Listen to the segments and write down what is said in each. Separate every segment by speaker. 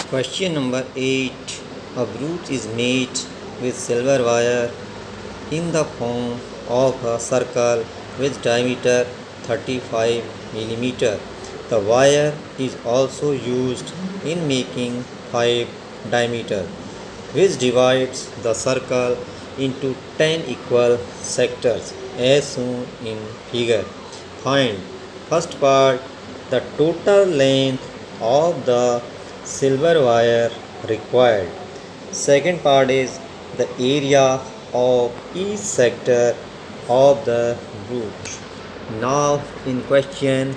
Speaker 1: Question number 8. A brooch is made with silver wire in the form of a circle with diameter 35 mm. The wire is also used in making pipe diameter, which divides the circle into 10 equal sectors as shown in figure. Find first part the total length of the silver wire required. Second part is the area of each sector of the brooch. Now in question,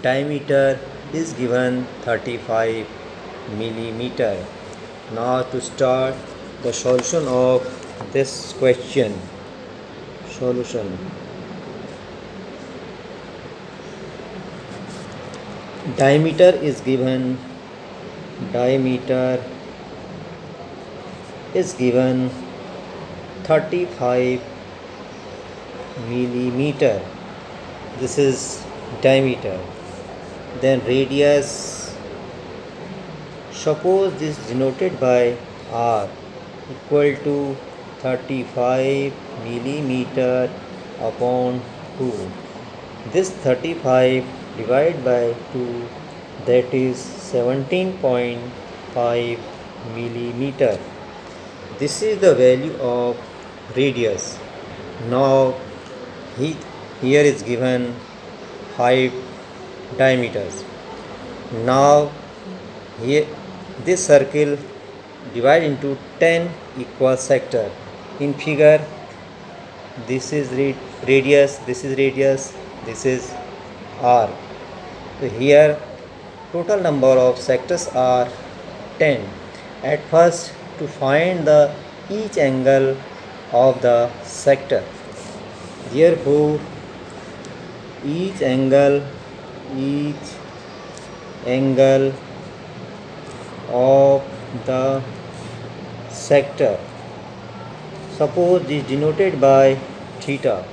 Speaker 1: diameter is given 35 millimeter. Now to start the solution of this question. Solution. Diameter is given 35 millimeter. This is diameter. Then radius, suppose this is denoted by r, equal to 35 millimeter upon 2. This 35 divided by 2, that is 17.5 millimeter. This is the value of radius. Now here is given 5 diameters. Now here this circle divide into 10 equal sector. In figure, this is radius, this is radius, this is r. So here total number of sectors are 10. At first, to find the each angle of the sector, therefore each angle of the sector, suppose is denoted by theta,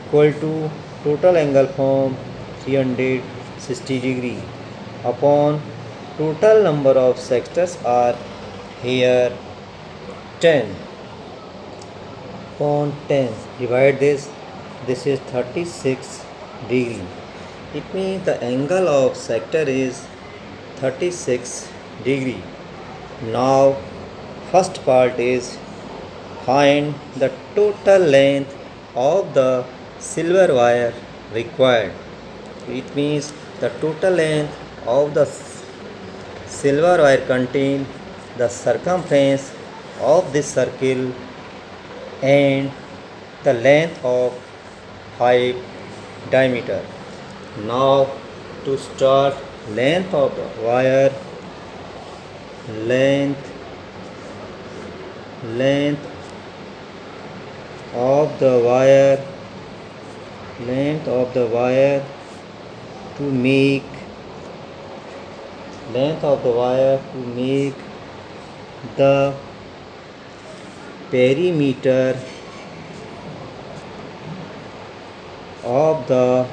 Speaker 1: equal to total angle form 360 degree upon total number of sectors are here 10 upon 10. Divide this is 36 degree. It means the angle of sector is 36 degree. Now first part is find the total length of the silver wire required. It means the total length of the silver wire contain the circumference of this circle and the length of 5 diameter. Now to start, length of the wire, length of the wire to make the perimeter of the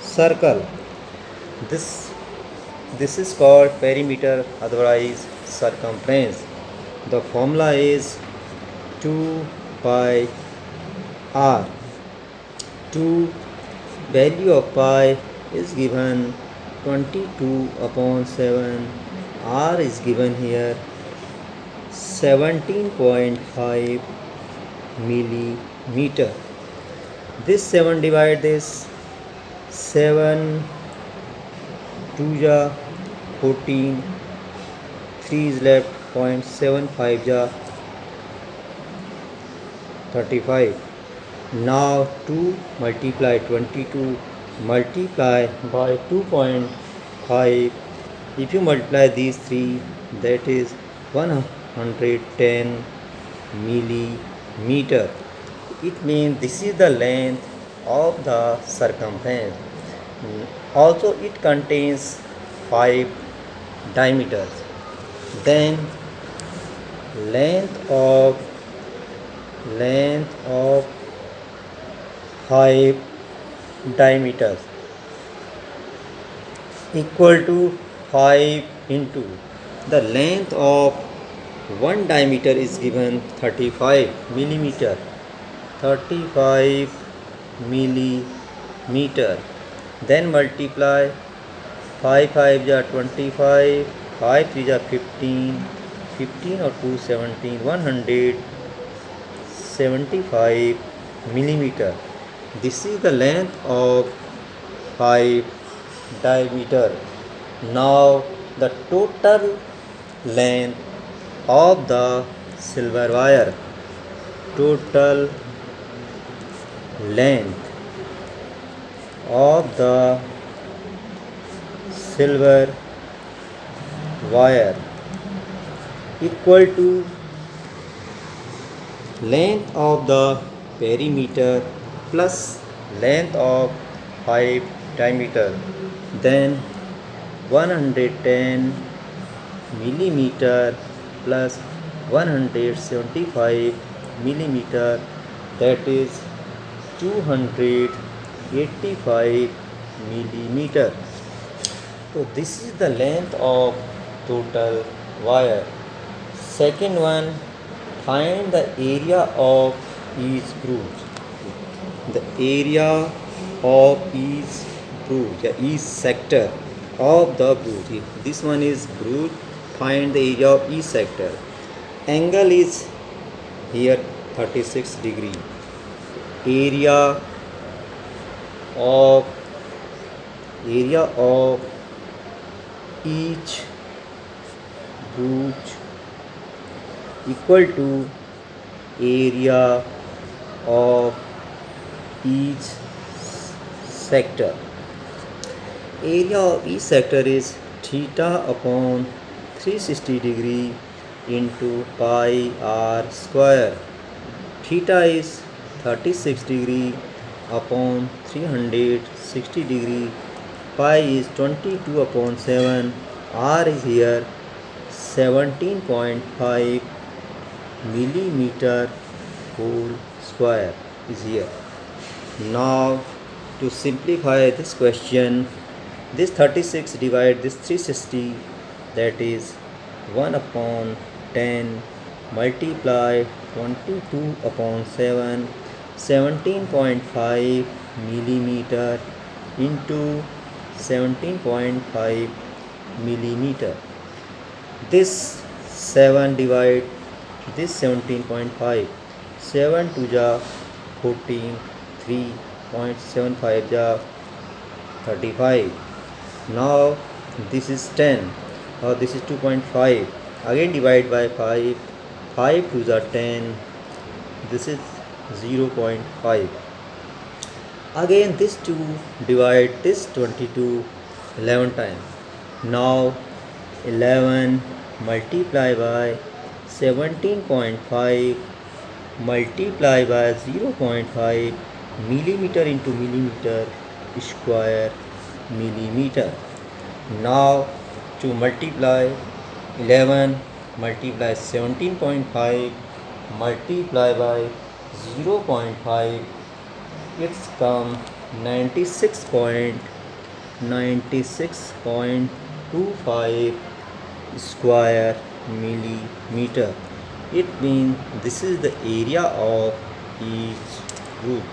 Speaker 1: circle. This is called perimeter, otherwise circumference. The formula is 2 pi r. 2 value of pi is given 22 upon 7. R is given here 17.5 millimeter. This 7 divide this, 7 2 ja 14, 3 is left, 0.75 ja 35. Now 2 multiply 22 multiply by 2.5. If you multiply these three, that is 110 millimeter. It means this is the length of the circumference. Also it contains 5 diameters. Then length of 5 diameters. equal to 5 into the length of one diameter is given 35 millimeter. 35 millimeter. Then multiply 5 5 ja 25, 5 3 ja 15, 15 or 2 17, 175 millimeter. This is the length of 5 diameter. Now the total length of the silver wire. Total length of the silver wire equal to length of the perimeter plus length of 5 diameter. Then 110 millimeter plus 175 millimeter, that is 285 millimeter. So this is the length of total wire. Second one, find the area of each bruise. The area of each bruise, each sector of the bruise. If this one is bruise, find the area of each sector. Angle is here 36 degree. Area of each bruise equal to area of each sector. Area of each sector is theta upon 360 degree into pi r square. Theta is 36 degree upon 360 degree. Pi is 22 upon 7. R is here 17.5 millimeter whole square is here. Now to simplify this question, this 36 divide this 360, that is 1 upon 10 multiply 22 upon 7, 17.5 millimeter into 17.5 millimeter. This 7 divide this 17.5, 7 2 ja 14, 3.75 ja 35. Now this is 10, or this is 2.5. Again divide by 5, 5 2 ja 10, this is 0.5. Again this 2 divide this 22 11 times. Now 11 multiply by 17.5 multiply by 0.5 millimeter into millimeter square millimeter. Now to multiply 11 multiply 17.5 multiply by 0.5, it's come 96.25 square millimeter. It means this is the area of each root.